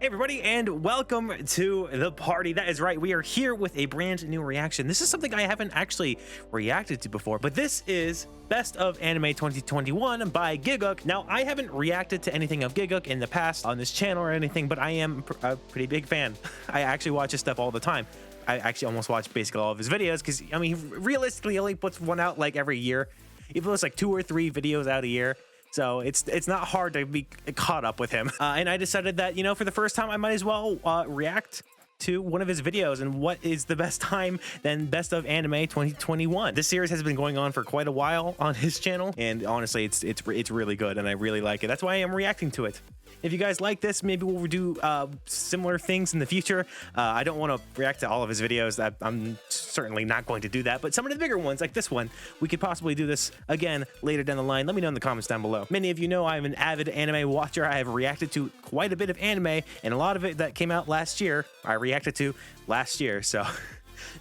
Hey everybody, and welcome to the party. That is right, we are here with a brand new reaction. This is something I haven't actually reacted to before, but this is Best of Anime 2021 by Gigguk. Now, I haven't reacted to anything of Gigguk in the past on this channel or anything, but I am a pretty big fan. I actually watch his stuff all the time. I actually almost watch basically all of his videos because, I mean, realistically, he only puts one out like every year. He puts like 2 or 3 videos out a year. So it's not hard to be caught up with him. And I decided that, you know, for the first time, I might as well react to one of his videos. And what is the best time than Best of Anime 2021? This series has been going on for quite a while on his channel, and honestly, it's really good, and I really like it. That's why I am reacting to it. If you guys like this, maybe we'll do similar things in the future. I don't want to react to all of his videos. I'm certainly not going to do that, but some of the bigger ones, like this one, we could possibly do this again later down the line. Let me know in the comments down below. Many of you know I'm an avid anime watcher. I have reacted to quite a bit of anime, and a lot of it that came out last year, I reacted to last year. So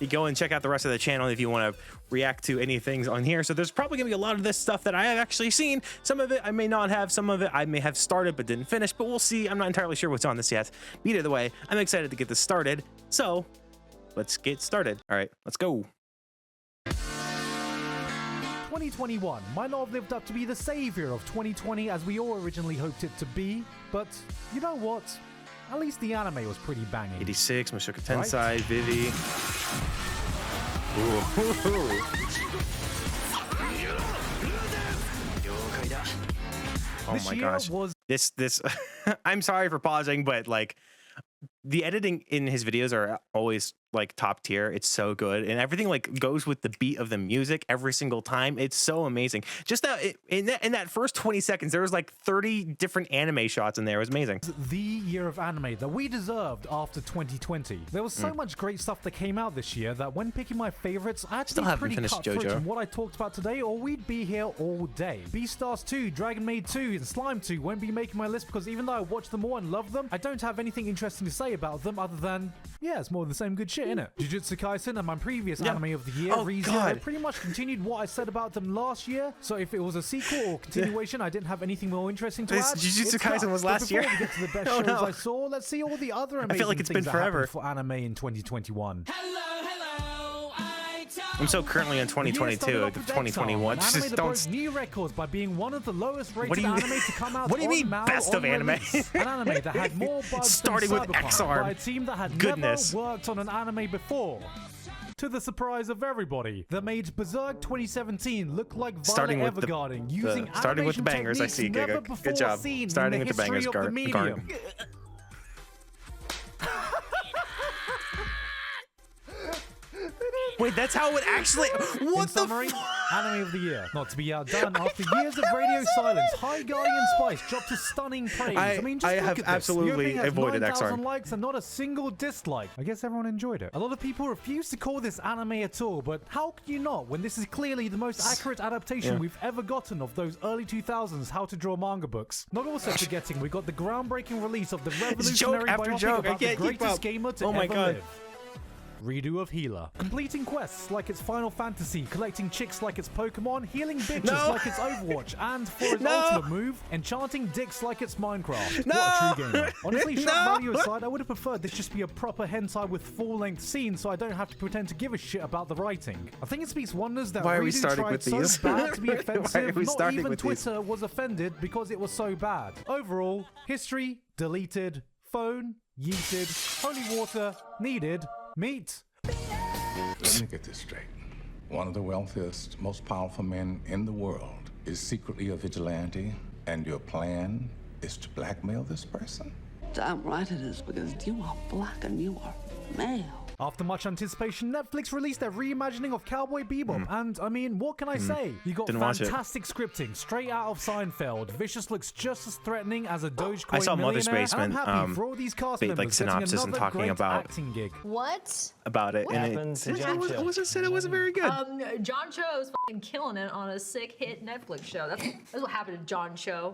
you go and check out the rest of the channel if you want to react to any things on here. So there's probably gonna be a lot of this stuff that I have actually seen. Some of it I may not have, some of it I may have started but didn't finish, but we'll see. I'm not entirely sure what's on this yet. But either way, I'm excited to get this started. So let's get started. All right, let's go. 2021 might not have lived up to be the savior of 2020 as we all originally hoped it to be, but you know what? At least the anime was pretty banging. 86, Mushoku Tensei, right? Vivi. Ooh. Oh my gosh. This I'm sorry for pausing, but like the editing in his videos are always like top tier. It's so good, and everything like goes with the beat of the music every single time. It's so amazing. Just that in that first 20 seconds, there was like 30 different anime shots in there. It was amazing. The year of anime that we deserved after 2020. There was so much great stuff that came out this year that when picking my favorites, I actually pretty cut through from what I talked about today, or we'd be here all day. Beastars 2, Dragon Maid 2, and Slime 2 won't be making my list because even though I watched them all and love them, I don't have anything interesting to say about them other than, yeah, it's more of the same good shit, innit? Jujutsu Kaisen and my previous anime of the year, I pretty much continued what I said about them last year. So if it was a sequel or continuation, I didn't have anything more interesting to add. Jujutsu Kaisen was last year. Before we get to the best shows I saw, let's see all the other amazing I feel like it's been forever for anime in 2021. I'm so currently in 2022, 2021. Just don't. New records by being one of the lowest rated anime to come out. What do you mean best of anime? An anime that had more bugs starting with XR by a team that had never worked on an anime before. To the surprise of everybody, that made Berserk 2017 look like Violet Evergarden using starting with the bangers. I see, Gigguk. Good job. Starting with the bangers, Garden. Wait, that's how it actually. What the summary, anime of the year. Not to be outdone, after years of radio silence, High Guardian Spice dropped a stunning praise. I mean, just have absolutely avoided XR. 9,000 likes and not a single dislike. I guess everyone enjoyed it. A lot of people refuse to call this anime at all, but how can you not when this is clearly the most accurate adaptation we've ever gotten of those early 2000s how to draw manga books? Not also forgetting we got the groundbreaking release of the revolutionary biopic about the greatest gamer to ever live. Redo of Healer. Completing quests like it's Final Fantasy, collecting chicks like it's Pokemon, healing bitches like it's Overwatch, and for his ultimate move, enchanting dicks like it's Minecraft. What a true gamer. Honestly, shock value aside, I would have preferred this just be a proper hentai with full-length scenes so I don't have to pretend to give a shit about the writing. I think it speaks wonders that Redo tried so bad to be offensive, not even Twitter was offended because it was so bad. Overall, history, deleted, phone, yeeted, holy water, needed, meat. Let me get this straight. One of the wealthiest, most powerful men in the world is secretly a vigilante, and your plan is to blackmail this person? Damn right it is, because you are black and you are male. After much anticipation, Netflix released their reimagining of Cowboy Bebop, and I mean, what can I say? You got fantastic scripting, straight out of Seinfeld. Vicious looks just as threatening as a Dogecoin I saw Mother's Basement, and I'm happy for all these cast members like synopsis and talking about acting gig. What? About it, what and it wasn't very good. John Cho's fucking killing it on a sick hit Netflix show. That's what happened to John Cho.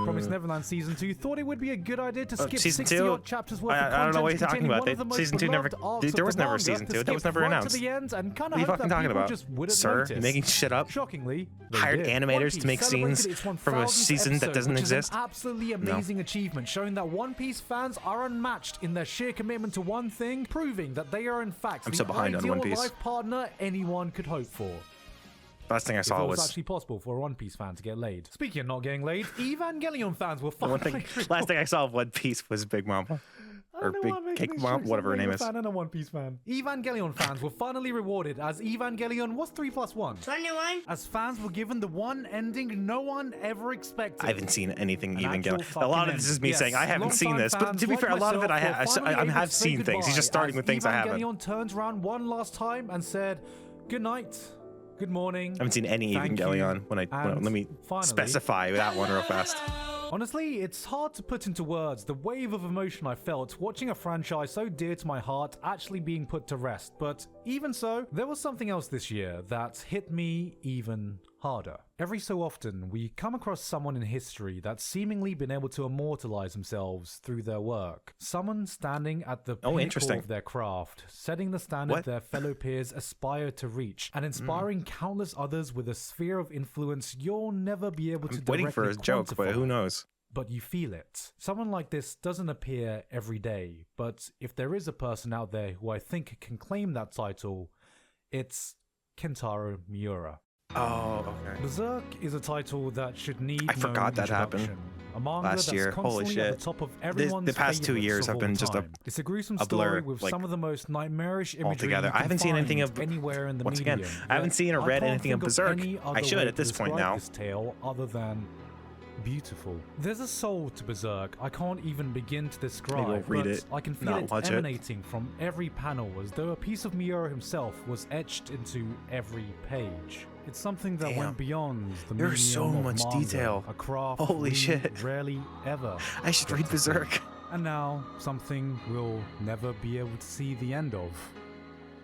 Promised Neverland Season 2 thought it would be a good idea to skip Season 60 2? odd chapters worth of I don't know what content you're talking containing about. one of the most Season 2 never. beloved arcs There of was the never a manga season to 2. That was skip never right announced. to the end and kind What of are you hope fucking that talking people about? just wouldn't Sir, notice. you're making shit up? Shockingly, they Hired did. animators One to Piece make scenes celebrated its from a 1000th season that episode, doesn't which exist? Is an absolutely amazing achievement, showing that One Piece fans are unmatched in their sheer commitment to one thing, proving that they are in fact I'm the so behind on ideal One Piece. life partner anyone could hope for. Last thing I If saw it was was. actually possible for a One Piece fan to get laid. Speaking of not getting laid, Evangelion fans were finally Last thing I saw of One Piece was Big Mama. Or Big Cake Mom, whatever her name is. Fan and a One Piece fan. Evangelion fans were finally rewarded as Evangelion was 3+1. 21. As fans were given the one ending no one ever expected. I haven't seen anything An Evangelion. actual A lot fucking of this is me end. saying I Yes, haven't seen longtime this, but fans to be like fair, a lot of it myself were finally I able have to say seen things. He's just goodbye starting with things I haven't. Evangelion turns around one last time and said, "Good night, good morning." I haven't seen any Thank Evangelion. you, Let me finally, specify that one real fast. Honestly, it's hard to put into words the wave of emotion I felt watching a franchise so dear to my heart actually being put to rest, but even so, there was something else this year that hit me even harder. Every so often, we come across someone in history that's seemingly been able to immortalize themselves through their work. Someone standing at the pinnacle interesting. of their craft, setting the standard their fellow peers aspire to reach, and inspiring countless others with a sphere of influence you'll never be able to Waiting for a directly joke, but who quantify. knows? But you feel it. Someone like this doesn't appear every day, but if there is a person out there who I think can claim that title, it's Kentaro Miura. Oh, okay. Berserk is a title that should need I forgot no that happened introduction. A manga last that's year. Holy constantly at shit. the top of everyone's The past 2 favorites years of have all been just a time. It's a gruesome blur, story with like, some of the most nightmarish imagery altogether. you I can haven't seen anything find of anywhere in the once medium. again, I haven't seen or Yet read can't anything of think Berserk. any I other should way at this to point describe now. This tale other than beautiful. There's a soul to Berserk I can't even begin to describe, Maybe we'll read but it, I can feel not it watch it. emanating from every panel as though a piece of Miura himself was etched into every page. It's something that Damn. went beyond the There's so medium of much manga, detail. a craft Holy we shit. rarely ever I should get read to see. Berserk. And now, something we'll never be able to see the end of.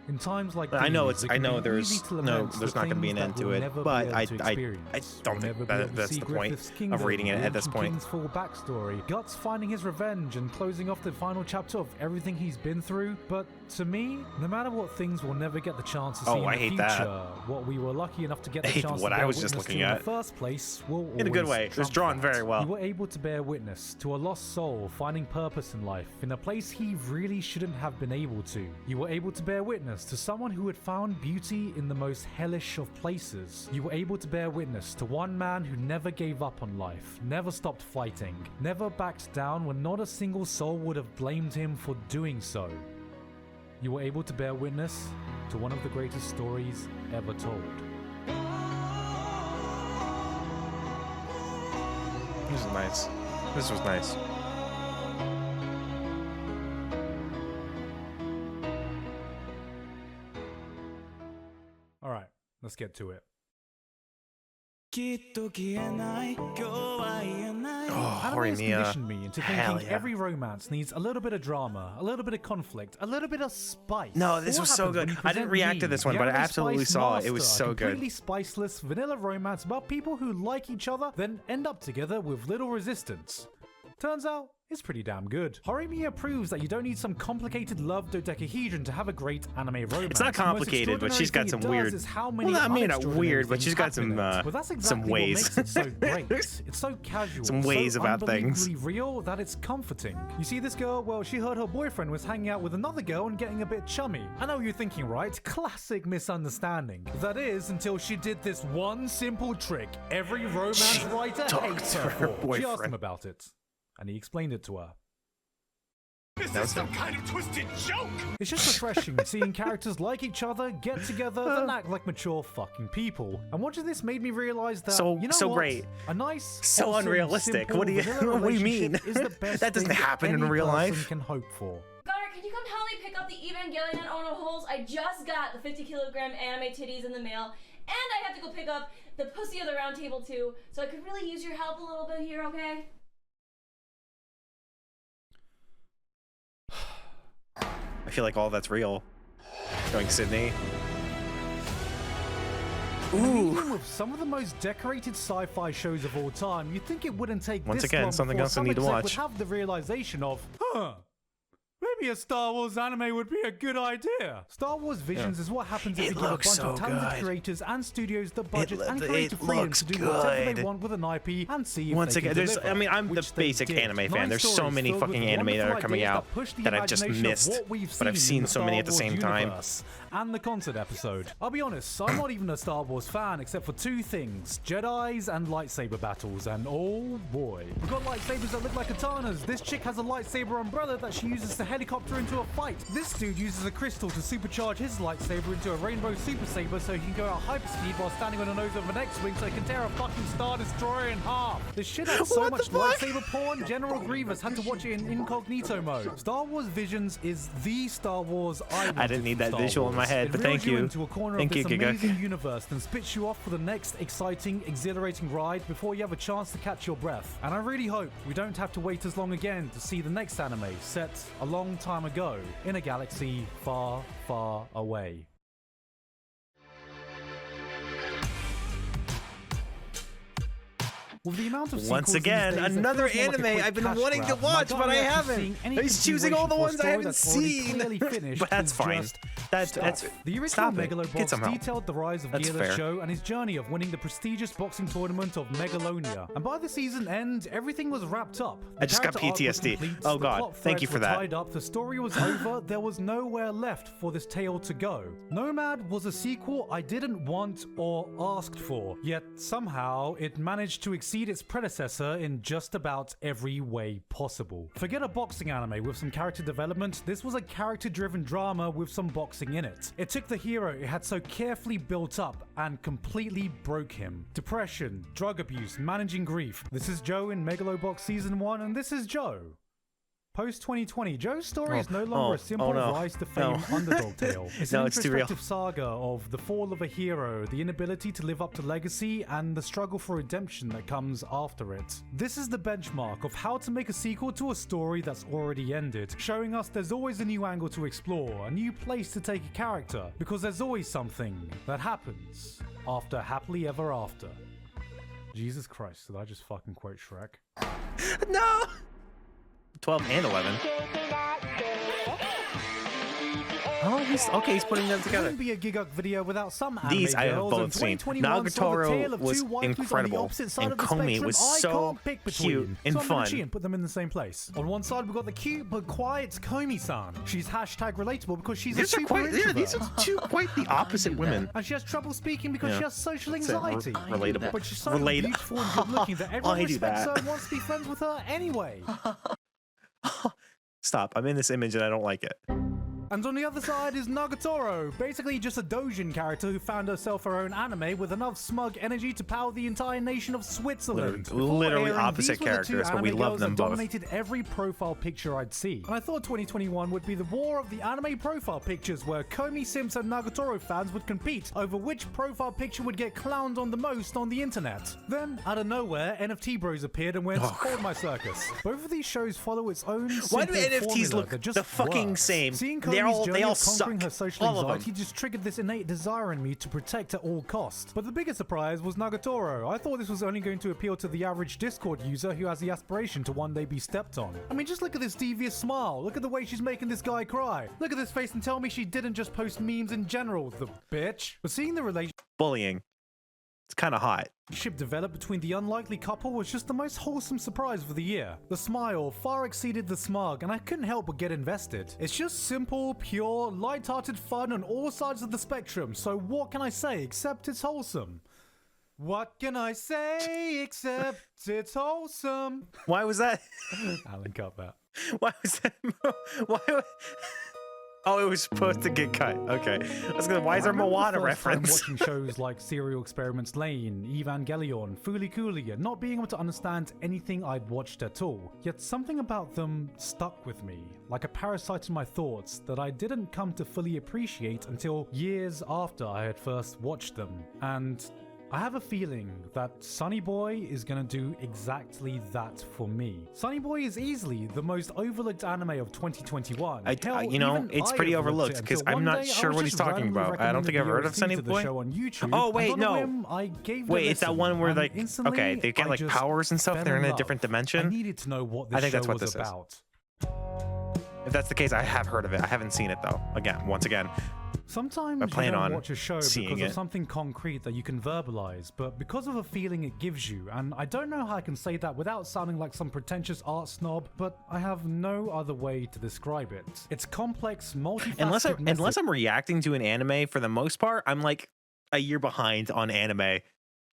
In times like these, I know it I can know be there's easy to no, lament there's the not going to be an things end that to we'll it, never but be able I to don't experience. think We'll never be that able to that's see the point Griffith's of Kingdom, reading it the at this Ancient point. King's full backstory, Guts finding his revenge and closing off the final chapter of everything he's been through. But to me, no matter what things we'll never get the chance to see in I the hate future, that. what we were lucky enough to get I the hate chance what to I bear was just witness looking to in at. the first place will In a good always way. It was trump drawn that. very well. You were able to bear witness to a lost soul finding purpose in life in a place he really shouldn't have been able to. You were able to bear witness to someone who had found beauty in the most hellish of places. You were able to bear witness to one man who never gave up on life, never stopped fighting, never backed down when not a single soul would have blamed him for doing so. You were able to bear witness to one of the greatest stories ever told. This was nice. This was nice. All right, let's get to it. Oh, Anime has Horimiya. conditioned me into Hell thinking yeah. every romance needs a little bit of drama, a little bit of conflict, a little bit of spice. No, this What was so happens when good. you I didn't present react me, to this one, the but I anime absolutely spice saw it. It was master, so good. completely spiceless vanilla romance about people who like each other, then end up together with little resistance. Turns out, it's pretty damn good. Horimiya proves that you don't need some complicated love dodecahedron to have a great anime romance. It's not The most complicated, but she's got extraordinary some thing it weird. does is how many Well, I mean, not unextraordinary weird, but things she's got some happen in it. But that's exactly some ways. what makes it so great. It's so casual, Some ways so about things. unbelievably real that it's comforting. You see, this girl, well, she heard her boyfriend was hanging out with another girl and getting a bit chummy. I know what you're thinking, right? Classic misunderstanding. That is, until she did this one simple trick every romance writer hates her her for. She asked boyfriend. him about it, and he explained it to her. Is this some kind of twisted joke? It's just refreshing seeing characters like each other, get together, then act like mature fucking people. And watching this made me realize that, So- you know so what? great. A nice, So wholesome, unrealistic. simple, What do you- vanilla what do you mean? relationship is the best That doesn't thing happen in any real person life. can hope for. Gunnar, can you come help me pick up the Evangelion Ono holes? I just got the 50-kilogram anime titties in the mail, and I have to go pick up the pussy of the round table too, so I could really use your help a little bit here, okay? I feel like all that's real. Going Sydney. In a medium with some of the most decorated sci-fi shows of all time, you'd think it wouldn't take Once this again, long something before else I some need to exec watch. would have the realization of, maybe a Star Wars anime would be a good idea. Star Wars Visions is what happens if It you give a looks bunch of so talented good. creators and studios the budget and it creative freedom looks to do whatever they good. want with an IP and see if Once they again, can there's, deliver, I mean, I'm the which they basic did. anime fan. 9 There's so stories many filled with fucking anime that wonderful are coming ideas out push the that I've just imagination of missed, what we've but I've in seen the so many Star at the Wars same time. universe and the concert episode. I'll be honest, I'm not even a Star Wars fan except for two things: Jedis and lightsaber battles, and oh boy. We've got lightsabers that look like katanas. This chick has a lightsaber umbrella that she uses to helicopter into a fight. This dude uses a crystal to supercharge his lightsaber into a rainbow super saber so he can go at hyperspeed while standing on the nose of an X-Wing so he can tear a fucking Star Destroyer in half. This shit had so What much the fuck? lightsaber porn, General Grievous had to watch it in incognito mode. Star Wars Visions is the Star Wars I wanted didn't need that Star visual in my Wars. head, It but reels thank you. into a corner Thank of you, this Gigguk. amazing universe, then spits you off for the next exciting, exhilarating ride before you have a chance to catch your breath. And I really hope we don't have to wait as long again to see the next anime set a long time ago in a galaxy far, far away. With the amount of Once sequels these again, days, it another feels more like a anime quick I've been cash wanting to grab. My watch, but I diary actually haven't. seeing any He's choosing all the continuation ones for I a haven't story that's already seen. clearly finished But that's is fine. just That's the original stop it. Get Megalobox some help. detailed the rise of That's Gearless fair. Show and his journey of winning the prestigious boxing tournament of Megalonia. And by the season end, everything was wrapped up. The I just got character arc was PTSD. complete, Oh the God, plot thank you threads for were that. tied up, the story was over, there was nowhere left for this tale to go. Nomad was a sequel I didn't want or asked for, yet somehow it managed to exceed its predecessor in just about every way possible. Forget a boxing anime with some character development, this was a character-driven drama with some boxing in it. It took the hero it had so carefully built up and completely broke him. Depression, drug abuse, managing grief. This is Joe in Megalobox Season 1, and this is Joe. Post-2020, Joe's story is no longer a simple no, rise to fame no. underdog tale. It's No, an it's too real. introspective saga of the fall of a hero, the inability to live up to legacy, and the struggle for redemption that comes after it. This is the benchmark of how to make a sequel to a story that's already ended, showing us there's always a new angle to explore, a new place to take a character, because there's always something that happens after Happily Ever After. Jesus Christ, did I just fucking quote Shrek? No! 12 and 11. Oh, he's putting them It together. wouldn't be a Gigguk video without some anime These I have girls, both and seen. 2021 saw the tale Nagatoro of was two waifus on the incredible, opposite side and of the Komi spectrum. was I so can't pick between. cute and so I'm gonna fun. cheat and put them in the same place. On one side, we've got the cute but quiet Komi-san. She's hashtag relatable because she's a These are super quite, yeah, introvert. these are two quite the opposite women. And she has trouble speaking because Yeah. she has social That's it. anxiety. Relatable. But she's so Relata- beautiful and good looking that everyone I do respects her that. and wants to be friends with her anyway. Stop, I'm in this image and I don't like it. And on the other side is Nagatoro, basically just a doujin character who found herself her own anime with enough smug energy to power the entire nation of Switzerland. Literally Before airing, opposite these were the two characters, but we anime love girls them that both. dominated every profile picture I'd see. And I thought 2021 would be the war of the anime profile pictures, where Komi Sims and Nagatoro fans would compete over which profile picture would get clowned on the most on the internet. Then, out of nowhere, NFT Bros appeared and went, "Hold my circus." Both of these shows follow its own Why do simple NFTs formula look that just the fucking works. same? Seeing They Komi's all journey of suck. conquering her social All of them. anxiety just triggered this innate desire in me to protect at all costs. But the biggest surprise was Nagatoro. I thought this was only going to appeal to the average Discord user who has the aspiration to one day be stepped on. I mean, just look at this devious smile. Look at the way she's making this guy cry. Look at this face and tell me she didn't just post memes in general, the bitch. But seeing the relationship Bullying. It's kind of hot. develop between the unlikely couple was just the most wholesome surprise of the year. The smile far exceeded the smug, and I couldn't help but get invested. It's just simple, pure, light-hearted fun on all sides of the spectrum, so what can I say except it's wholesome? What can I say except it's wholesome? Why was that? Alan, cut that. Why was that? Why? Oh, it was supposed to get cut. Okay. I was gonna. Why is there a I remember Moana the first time reference? watching shows like Serial Experiments Lane, Evangelion, Fooly Cooly, and not being able to understand anything I'd watched at all. Yet something about them stuck with me, like a parasite in my thoughts that I didn't come to fully appreciate until years after I had first watched them. And I have a feeling that Sonny Boy is gonna do exactly that for me. Sonny Boy is easily the most overlooked anime of 2021. Hell, you know, even it's I pretty overlooked overlooked it because until I'm one not day I sure was what he's just talking randomly about. I don't think I've heard of recommended Sonny the Boy. show on YouTube, Oh wait, and on a no. whim, I gave it a Wait, it's that listen, one where and like instantly, okay, they get I like just powers and stuff. fell They're in a love. different I dimension. needed to know what this I think show that's what was this is. about. If that's the case, I have heard of it. I haven't seen it though. Once again. Sometimes I you plan don't on watch a show seeing because of it. something concrete that you can verbalize, but because of a feeling it gives you, and I don't know how I can say that without sounding like some pretentious art snob, but I have no other way to describe it. It's complex, multifaceted Unless I'm reacting to an anime, for the most part, I'm like a year behind on anime.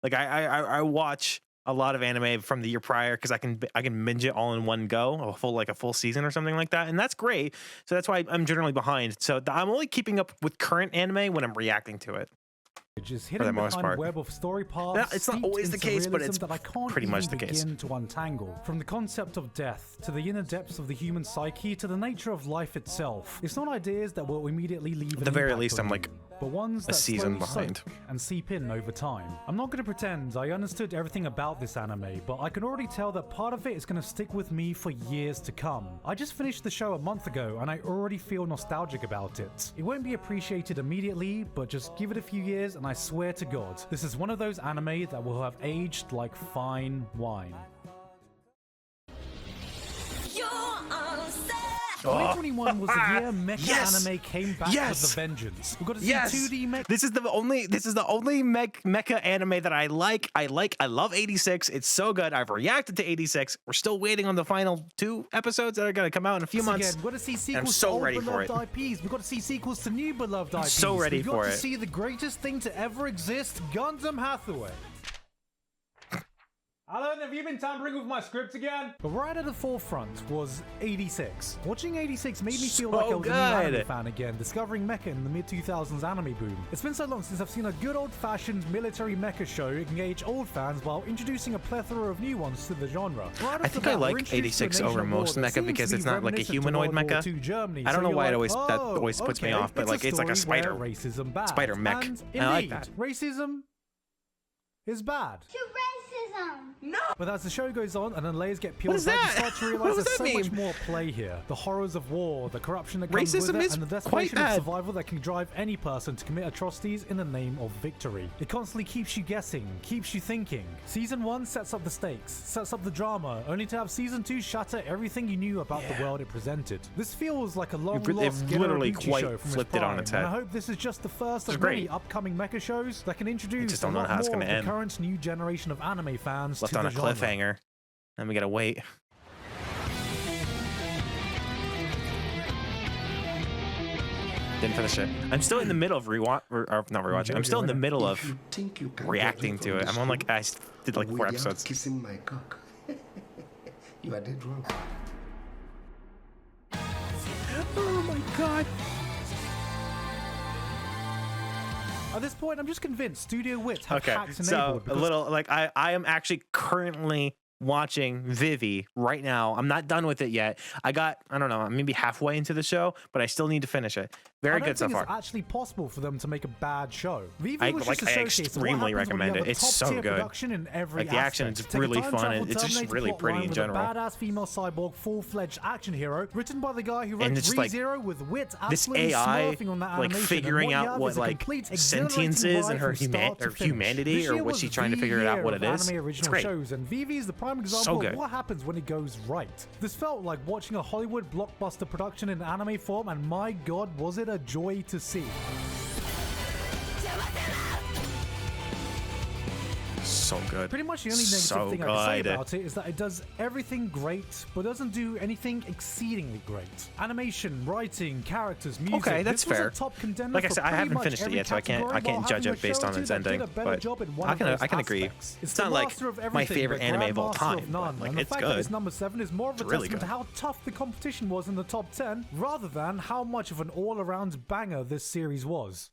Like I watch a lot of anime from the year prior because I can binge it all in one go, a full season or something like that, and that's great. So that's why I'm generally behind. So I'm only keeping up with current anime when I'm reacting to it. Just For hitting the most behind a part. web of story Now, paths. it's not steeped always in the case, but surrealism it's that I can't pretty much even the case. begin to untangle. From the concept of death to the inner depths of the human psyche to the nature of life itself. It's not ideas that will immediately leave At the very least, I'm you, like but ones a that season slowly behind. soak and seep in over time. I'm not going to pretend I understood everything about this anime, but I can already tell that part of it is going to stick with me for years to come. I just finished the show a month ago and I already feel nostalgic about it. It won't be appreciated immediately, but just give it a few years and I swear to God, this is one of those anime that will have aged like fine wine. 2021 was the year mecha Yes! anime came back Yes! with a vengeance. We got to see Yes, 2D mecha. this is the only mecha anime that I like. I love 86. It's so good. I've reacted to 86. We're still waiting on the final 2 episodes that are going to come out in a few months. Again, we've got to see sequels I'm so to old ready for beloved it. IPs. We've got to see sequels to new beloved IPs. so ready We've got for to it. see the greatest thing to ever exist, Gundam Hathaway. Alan, have you been tampering with my script again? But right at the forefront was 86. Watching 86 made me feel like I was a new anime good. fan again, discovering mecha in the mid-2000s anime boom. It's been so long since I've seen a good old-fashioned military mecha show engage old fans while introducing a plethora of new ones to the genre. Right I think I like 86 over most mecha because it's not like a humanoid mecha. I don't know why it always puts me off, but like it's like a spider mech. And I like indeed, that. racism is bad. No! But as the show goes on and then layers get peeled is back, you that? start to What realize does there's that so much mean? more at play here. The horrors of war, the corruption that comes Racism with it, is and the quite desperation of bad. survival that can drive any person to commit atrocities in the name of victory. It constantly keeps you guessing, keeps you thinking. Season 1 sets up the stakes, sets up the drama, only to have Season 2 shatter everything you knew about the world it presented. This feels like a long-lost They've literally Geno Bucci quite show from flipped its it on prime, its and head. I hope this is just the first It's of many great. upcoming mecha shows that can introduce just a don't know lot how it's more gonna of the end. current new generation of anime fans Left to on the a genre. cliffhanger. Then we gotta wait. Didn't finish it. I'm still in the middle of not rewatching. I'm still in the middle of You think you can reacting get to from it. this I'm on like school I did like 4 without episodes. kissing my cock. You are dead wrong. Oh my god. At this point, I'm just convinced Studio Wit have Okay, hacks so enabled a because little like I am actually currently watching Vivi right now. I'm not done with it yet. I don't know, maybe halfway into the show, but I still need to finish it. Very good so I don't think far. it's actually possible for them to make a bad show. Vivi I was just a showcase of what extremely happens when you recommend have it. a It's so top-tier good. production in every Like, the action aspect. is Take a really time fun, travel and it's just Terminator really plot pretty line in with general. A badass female cyborg, full-fledged action hero, written by the guy who wrote And it's like ReZero with wit, this absolutely AI smurfing on that like animation. figuring and out you what have is a like complete sentience exhilarating is and ride her from start to finish. humanity, This or year was was she trying to the figure out year what of it is? anime It's original great. shows, and Vivi is the prime example good. of what happens when it goes right. This felt like watching a Hollywood blockbuster production in anime form, and my god, was it a joy to see. So good. Pretty much the only negative So thing I can say good. about it is that it does everything great, but doesn't do anything exceedingly great. Animation, writing, characters, music. Okay, that's this was fair. a top contender Like I for said, I pretty haven't much finished it every yet, so I can't category while judge having it a based show on or two its that did ending. a better But job in one I of can those agree. aspects. It's not like master of my everything, favorite but anime of all grandmaster time, of none, but, like, and the it's fact that good. it's number 7 is more of a It's really testament to good. how tough the competition was in the top 10, rather than how much of an all-around banger this series was.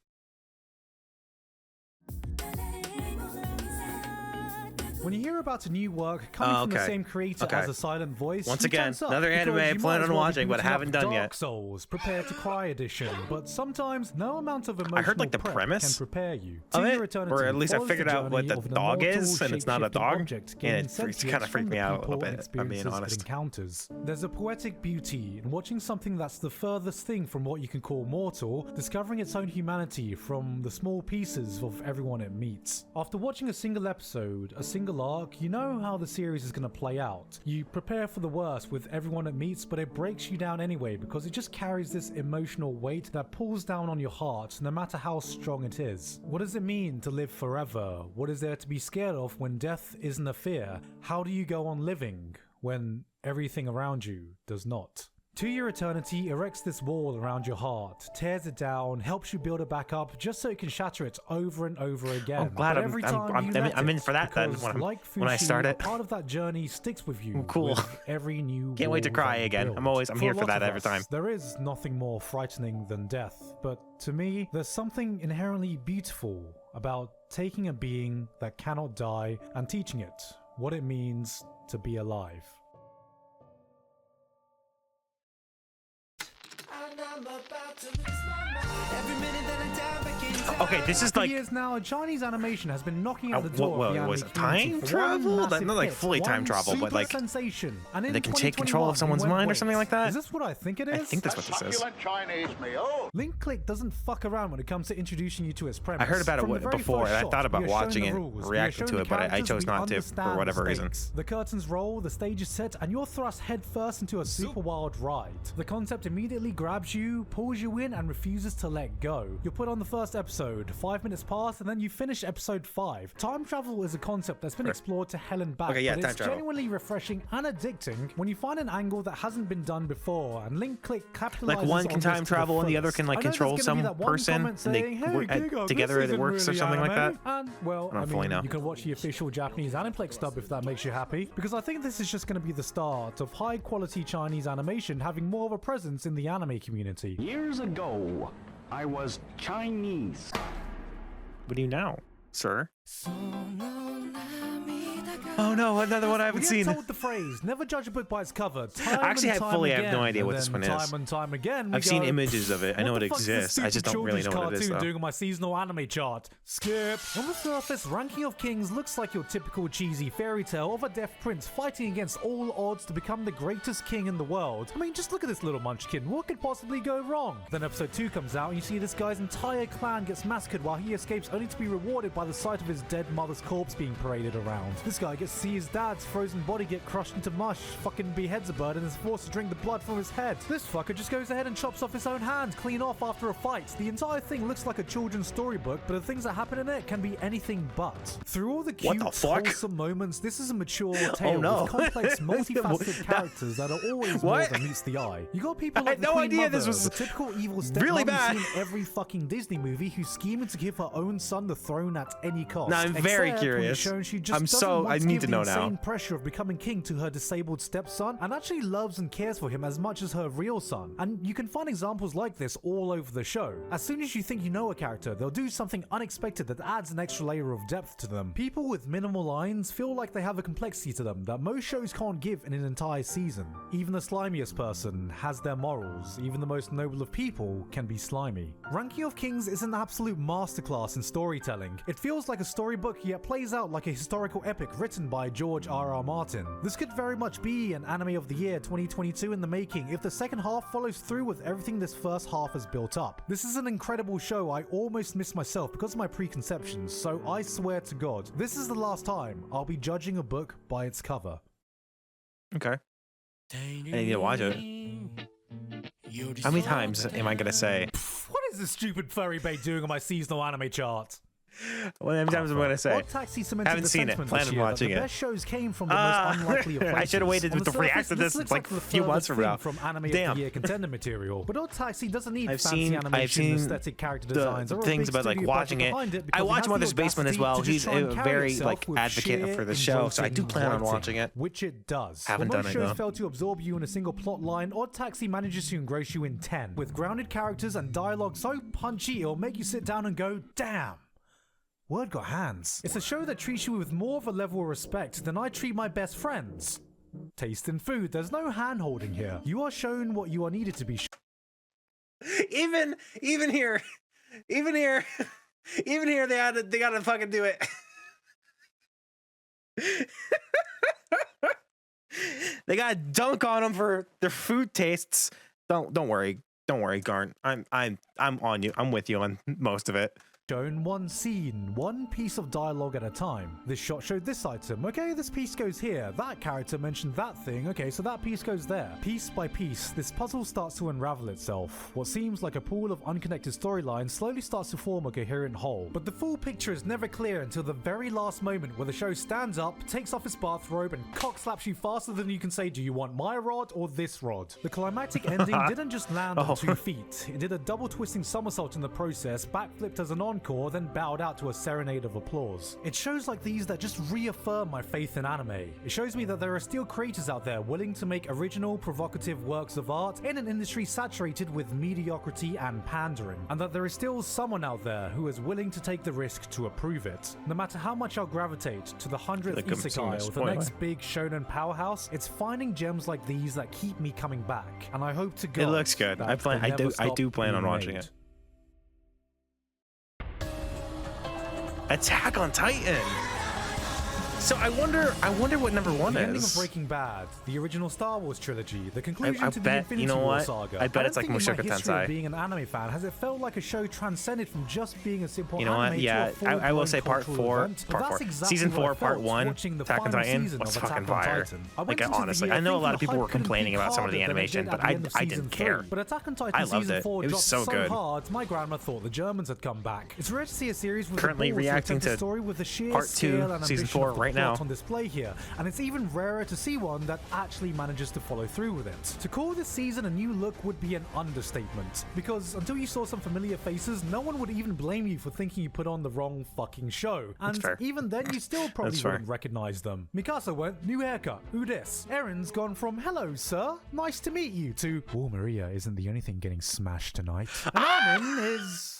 When you hear about a new work coming from the same creator as a silent voice, once you again, tense up another because anime I you plan might as on well be watching, but booting up haven't done Dark yet. Souls, Prepare to Cry edition. But sometimes no amount of emotional I heard like the prep premise can prepare you. of To Your it, Eternity or at least I follows figured the out what journey the of an dog immortal, is, and it's not a shape-shifting dog, object and gaining it's kind sentience of freaked from me the out a little people and bit, if I'm being experiences it honest. encounters. There's a poetic beauty in watching something that's the furthest thing from what you can call mortal, discovering its own humanity from the small pieces of everyone it meets. After watching a single episode, a single arc, you know how the series is going to play out. You prepare for the worst with everyone it meets, but it breaks you down anyway because it just carries this emotional weight that pulls down on your heart no matter how strong it is. What does it mean to live forever? What is there to be scared of when death isn't a fear? How do you go on living when everything around you does not? To Your Eternity erects this wall around your heart, tears it down, helps you build it back up just so it can shatter it over and over again. I'm glad But every time you let I'm in it, for that then because like when I Fushi, start a it. part of that journey sticks with you. Cool. With every new Can't wait to wall cry that you again. build. I'm here for a lot that of every us, time. There is nothing more frightening than death, but to me, there's something inherently beautiful about taking a being that cannot die and teaching it what it means to be alive. Okay, this is For like years now, Chinese animation has been knocking at the door of the was anime it time community for travel? one Not like massive fully hit, time one travel, but super like sensation. And in they can take control 2021, of someone's we went, mind or "Wait, something like that?" Is this what I think it is? I think that's what this is. Succulent Chinese meal. Link Click doesn't fuck around when it comes to introducing you to its premise. I heard about From the it very before, first and I shot, thought about we are shown watching the it, rules, we are reacting shown to the it, but I characters, chose we not to, for understand whatever the reason. stakes. The curtains roll, the stage is set, and you're thrust headfirst into a super wild ride. The concept immediately grabs you, pulls you in, and refuses to let go. You're put on the first episode, 5 minutes pass, and then you finish episode 5. Time travel is a concept that's been explored to hell and back, Okay, yeah, but time it's travel. genuinely refreshing and addicting when you find an angle that hasn't been done before, and Link Click capitalizes Like one on can this time to the travel and the other fullest. can like I know there's control gonna be some that one person comment and they saying, "Hey, work Gigguk, together this it isn't works or really something like that. anime." And well, I don't fully know. you can watch the official Japanese Aniplex dub if that makes you happy, because I think this is just going to be the start of high quality Chinese animation having more of a presence in the anime community. Years ago, I was Chinese. What do you now, sir? Oh no, another one I haven't We seen. get told the phrase, never judge a book by its cover. Time Actually, and I time fully have again, no idea and what this then one is. Time and time again, we I've seen go, images of it. I know "What it the fuck is this exists. I just stupid don't really know children's what it is, cartoon though. doing on my seasonal anime chart. Skip. On the surface, Ranking of Kings looks like your typical cheesy fairy tale of a deaf prince fighting against all odds to become the greatest king in the world. I mean, just look at this little munchkin. What could possibly go wrong? Then episode 2 comes out and you see this guy's entire clan gets massacred while he escapes, only to be rewarded by the sight of his dead mother's corpse being paraded around. This guy gets to see his dad's frozen body get crushed into mush, fucking beheads a bird, and is forced to drink the blood from his head. This fucker just goes ahead and chops off his own hand clean off after a fight. The entire thing looks like a children's storybook, but the things that happen in it can be anything but. Through all the cute, wholesome moments, this is a mature tale no. with complex, multifaceted characters that are always more What? than meets the eye. You got people I like had the no Queen idea Mother, this was the typical evil really stepmom bad. you see in every fucking Disney movie who's scheming to give her own son the throne at any cost. Now, I'm very Except when you're curious. shown she just I'm doesn't so- want I to need give to the know now. insane pressure of becoming king to her disabled stepson, and actually loves and cares for him as much as her real son. And you can find examples like this all over the show. As soon as you think you know a character, they'll do something unexpected that adds an extra layer of depth to them. People with minimal lines feel like they have a complexity to them that most shows can't give in an entire season. Even the slimiest person has their morals. Even the most noble of people can be slimy. Ranking of Kings is an absolute masterclass in storytelling. It feels like a storybook, yet plays out like a historical epic written by George R.R. Martin. This could very much be an anime of the year 2022 in the making if the second half follows through with everything this first half has built up. This is an incredible show I almost missed myself because of my preconceptions, so I swear to God, this is the last time I'll be judging a book by its cover. Okay. I need to watch it. How many times am I gonna say? What is this stupid furry bait doing on my seasonal anime chart? How many times am I gonna say? Odd Taxi cemented Haven't the seen it. sentiment Plan this on year that watching the it. best shows came from the most unlikely of places. I should have waited On to the react surface, to this looks like the a few months furthest from now. thing from anime Damn. of the year contender material. But Odd Taxi doesn't need I've fancy seen animation, aesthetic character designs, the or a things big about like studio watching budget it. behind it I because it watch has Mother's the Basement as audacity well. to just He's try and a carry very itself like with advocate sheer for the show, so I do plan on writing, watching it. which it does. Haven't When done most it, shows though. fail to absorb you in a single plot line, Odd Taxi manages to engross you in 10, with grounded characters and dialogue so punchy it'll make you sit down and go, damn. Word got hands. It's a show that treats you with more of a level of respect than I treat my best friends. Taste in food. There's no hand holding here. You are shown what you are needed to be Even here, even here, even here, they gotta fucking do it. They gotta dunk on them for their food tastes. Don't worry, Garnt. I'm on you. I'm with you on most of it. shown one scene, one piece of dialogue at a time. This shot showed this item. Okay, this piece goes here. That character mentioned that thing. Okay, so that piece goes there. Piece by piece, this puzzle starts to unravel itself. What seems like a pool of unconnected storylines slowly starts to form a coherent whole. But the full picture is never clear until the very last moment where the show stands up, takes off its bathrobe, and cock slaps you faster than you can say, do you want my rod or this rod? The climactic ending didn't just land on 2 feet. It did a double twisting somersault in the process, backflipped as an encore, then bowed out to a serenade of applause. It shows like these that just reaffirm my faith in anime. It shows me that there are still creators out there willing to make original, provocative works of art in an industry saturated with mediocrity and pandering, and that there is still someone out there who is willing to take the risk to approve it. No matter how much I'll gravitate to the 100th isekai or the next big shonen powerhouse, it's finding gems like these that keep me coming back, and I hope to God it looks good. I do plan on watching it. Attack on Titan. So I wonder what number 1 the is. ending of Breaking Bad, the original Star Wars trilogy, the conclusion I to bet, the Infinity you know War what? saga. I bet it's like Mushoku Tensei. Tensei. Being an anime fan, has it felt like a show transcended from just being a simple You know anime what? Yeah, to a I will say part cultural 4, event? part But 4. that's exactly Season 4, what I part felt 1, watching the Attack on final Titan season was of fucking Attack on fire. Titan. I Like went into the honestly, video I know a lot thinking of people the were hype couldn't complaining peak about some of the harder than it animation, did but at the end of I season didn't care. 3. But Attack on Titan I loved season it. 4 It was dropped so good. hard, my grandma thought the Germans had come back. It's rare to see a series with Currently the balls reacting attempt a to story with the sheer part 2, scale and season ambition 4 of the right plot now. on display here, and it's even rarer to see one that actually manages to follow through with it. To call this season a new look would be an understatement, because until you saw some familiar faces, no one would even blame you for thinking you put on the wrong fucking show. And even then, you still probably wouldn't recognize them. Mikasa went, new haircut, who dis? Erin's gone from, hello sir, nice to meet you, to, oh, Maria isn't the only thing getting smashed tonight. And Armin is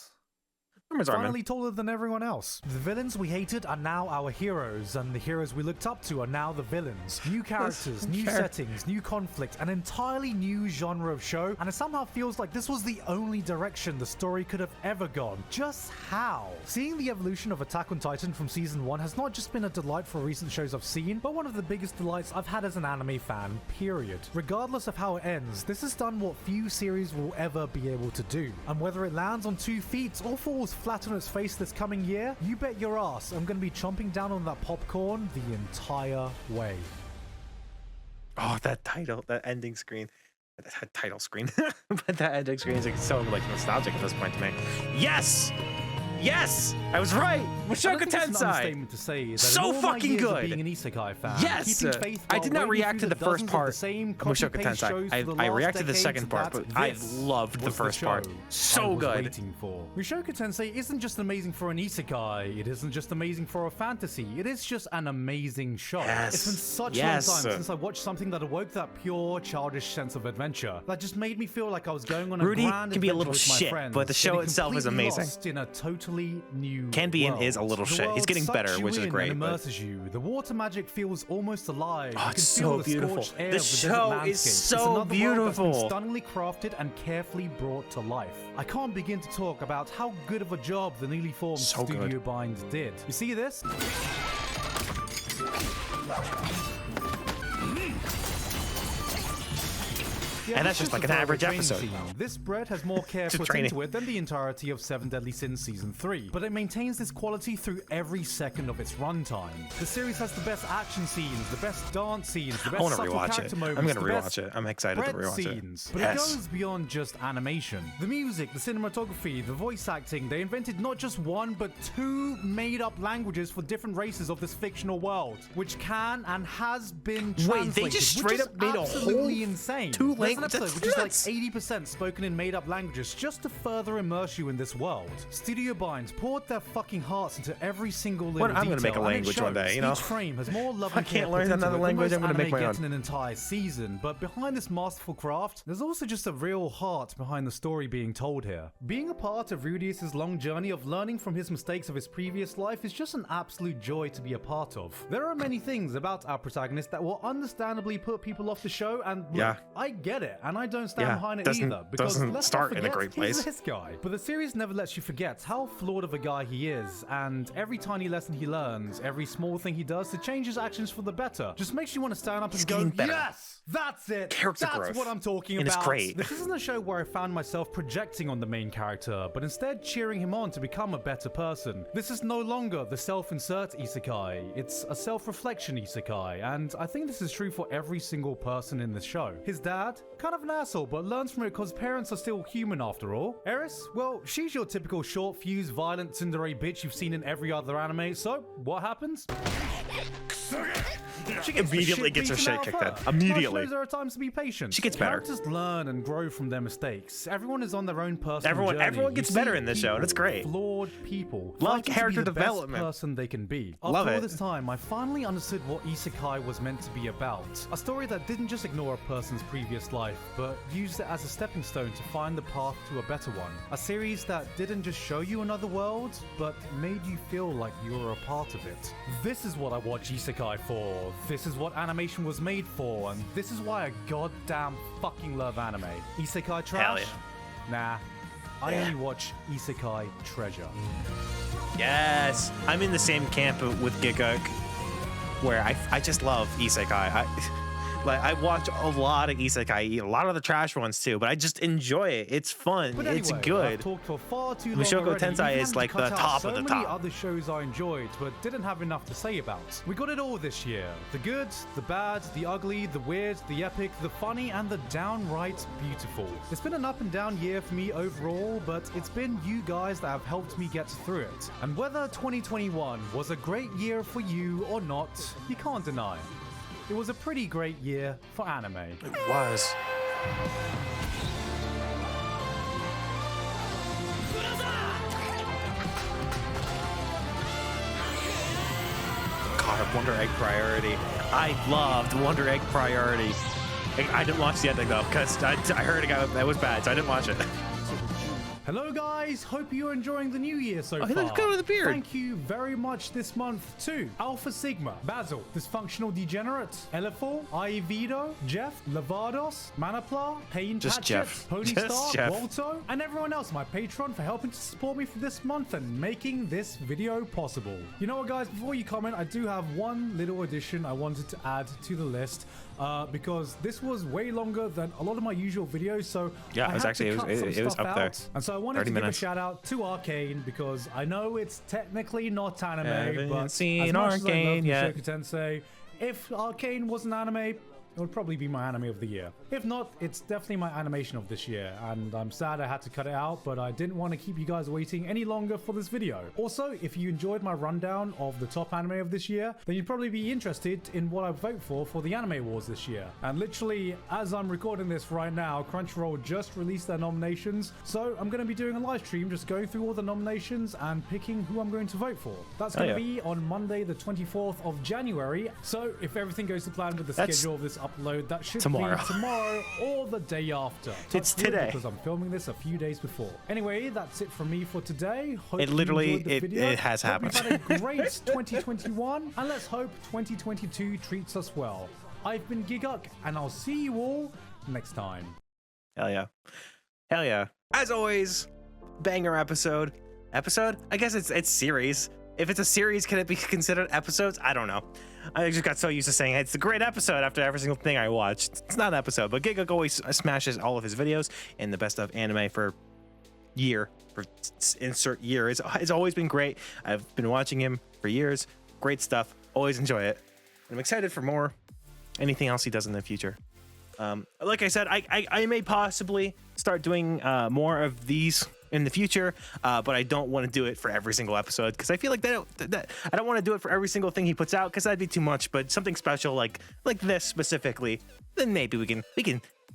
finally taller than everyone else. The villains we hated are now our heroes, and the heroes we looked up to are now the villains. New characters, new settings, new conflict, an entirely new genre of show, and it somehow feels like this was the only direction the story could have ever gone. Just how? Seeing the evolution of Attack on Titan from season 1 has not just been a delight for recent shows I've seen, but one of the biggest delights I've had as an anime fan, period. Regardless of how it ends, this has done what few series will ever be able to do. And whether it lands on 2 feet or falls flat on its face this coming year, you bet your ass I'm going to be chomping down on that popcorn the entire way. Oh, that title, that ending screen, that title screen, but that ending screen is like so like nostalgic at this point to me. Yes, yes, I was right. Mushoku Tensei. To say that so fucking good. Being an isekai fan, yes, I did not react to the first part. Mushoku Tensei. I reacted to the second part, but I loved the first part. So good. Mushoku Tensei isn't just amazing for an isekai. It isn't just amazing for a fantasy. It is just an amazing show. Yes. It's been such a long time since I watched something that awoke that pure, childish sense of adventure. That just made me feel like I was going on a Rudy grand can be a little adventure with my shit, friends, but the show itself is amazing. Lost in a totally new Can be and world. is a little The shit. He's world getting better, sucks you which is in great. And But immerses you. The water magic feels almost alive. oh, You it's can feel so the beautiful. scorched air The of the desert show landscape. is It's so another world that's beautiful. been stunningly crafted and carefully brought to life. I can't begin to talk about how good of a job the newly formed Studio Bind did. You see this? And that's just like an average episode. Scene. This bread has more care put into it than the entirety of 7 Deadly Sins Season 3, but it maintains this quality through every second of its runtime. The series has the best action scenes, the best dance scenes, the best subtle character moments. I'm gonna rewatch it. I'm excited to rewatch scenes. it. But it goes beyond just animation. The music, the cinematography, the voice acting, they invented not just 1 but 2 made-up languages for different races of this fictional world, which can and has been translated. Wait, they just straight up made a whole insane. 2 languages? an episode which is like 80% spoken in made-up languages just to further immerse you in this world. Studio Binds poured their fucking hearts into every single little detail. I'm gonna make a language one day, you know? Each frame has more love I can't learn another language, I'm gonna make my own. An entire season, but behind this masterful craft, there's also just a real heart behind the story being told here. Being a part of Rudius's long journey of learning from his mistakes of his previous life is just an absolute joy to be a part of. There are many things about our protagonist that will understandably put people off the show, and look, I get it, and I don't stand behind it either, because doesn't let's start not in a forget, great place. he's this guy. But the series never lets you forget how flawed of a guy he is, and every tiny lesson he learns, every small thing he does to change his actions for the better, just makes you want to stand up and go, yes, that's it, that's what I'm talking about. It's great. This isn't a show where I found myself projecting on the main character, but instead cheering him on to become a better person. This is no longer the self-insert isekai, it's a self-reflection isekai, and I think this is true for every single person in this show. His dad, kind of an asshole, but learns from it because parents are still human after all. Eris, well, she's your typical short-fused, violent tsundere bitch you've seen in every other anime, so what happens? She immediately gets her shit kicked in. Immediately. There are times to be patient. She gets better. Characters learn and grow from their mistakes. Everyone is on their own personal journey. Everyone gets better in this show, and it's great. Flawed people. Love character development. Best person they can be. Love After it. all this time, I finally understood what isekai was meant to be about. A story that didn't just ignore a person's previous life, but used it as a stepping stone to find the path to a better one. A series that didn't just show you another world, but made you feel like you were a part of it. This is what I watch isekai for. This is what animation was made for, and this is why I goddamn fucking love anime. Isekai trash? Nah. I only watch isekai treasure. Yes, I'm in the same camp with Gigguk, where I just love isekai. I watch a lot of isekai, a lot of the trash ones too, but I just enjoy it. It's fun. But anyway, it's good. I've talked for far too long Mushoku already. Tensei Even is like the cut out top so of the many top. other shows I enjoyed, but didn't have enough to say about. We got it all this year. The good, the bad, the ugly, the weird, the epic, the funny, and the downright beautiful. It's been an up and down year for me overall, but it's been you guys that have helped me get through it. And whether 2021 was a great year for you or not, you can't deny it. It was a pretty great year for anime. It was. God, Wonder Egg Priority. I loved Wonder Egg Priority. I didn't watch the ending though, because I heard it was bad, so I didn't watch it. Hello guys, hope you're enjoying the new year so far. Let's go with the beard. Thank you very much this month to Alpha Sigma, Basil, Dysfunctional Degenerate, Elefol, Aivido, Jeff, Lavados, Manapla, Pain Just Patchet, Jeff. Pony Just Star, Jeff. Walto, and everyone else, my patron, for helping to support me for this month and making this video possible. You know what guys, before you comment, I do have one little addition I wanted to add to the list. Because this was way longer than a lot of my usual videos, so yeah, I it was had actually to cut some it was stuff up there. out. And so I wanted to 30 give minutes. a shout out to Arcane because I know it's technically not anime, Haven't but seen as much Arcane as I love yet. Mushoku Tensei, if Arcane was an anime, it would probably be my anime of the year. If not, it's definitely my animation of this year, and I'm sad I had to cut it out, but I didn't want to keep you guys waiting any longer for this video. Also, if you enjoyed my rundown of the top anime of this year, then you'd probably be interested in what I vote for the Anime Awards this year. And literally, as I'm recording this right now, Crunchyroll just released their nominations, so I'm going to be doing a live stream just going through all the nominations and picking who I'm going to vote for. That's going to be on Monday the 24th of January, so if everything goes to plan with the schedule of this upload, that should be tomorrow or the day after. It's today because I'm filming this a few days before. Anyway, that's it from me for today. Hope It you literally enjoyed the video. it has happened. Hope you've had a great 2021, and let's hope 2022 treats us well. I've been Gigguk, and I'll see you all next time. Hell yeah. Hell yeah. As always, banger episode. Episode? I guess it's series. If it's a series, can it be considered episodes? I don't know. I just got so used to saying it's a great episode after every single thing I watched. It's not an episode, but Gigguk always smashes all of his videos in the best of anime for year, for insert year. It's always been great. I've been watching him for years. Great stuff. Always enjoy it. I'm excited for more. Anything else he does in the future. Like I said, I may possibly start doing more of these in the future, but I don't want to do it for every single episode because I feel like I don't want to do it for every single thing he puts out because that'd be too much. But something special like this specifically, then maybe we can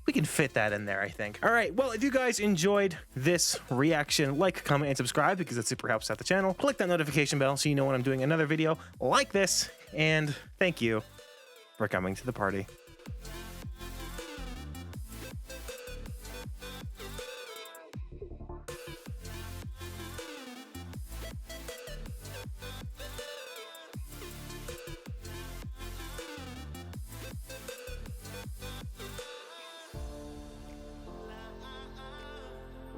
we can fit that in there, I think. All right, well, if you guys enjoyed this reaction, like, comment, and subscribe because it super helps out the channel. Click that notification bell so you know when I'm doing another video like this, and thank you for coming to the party.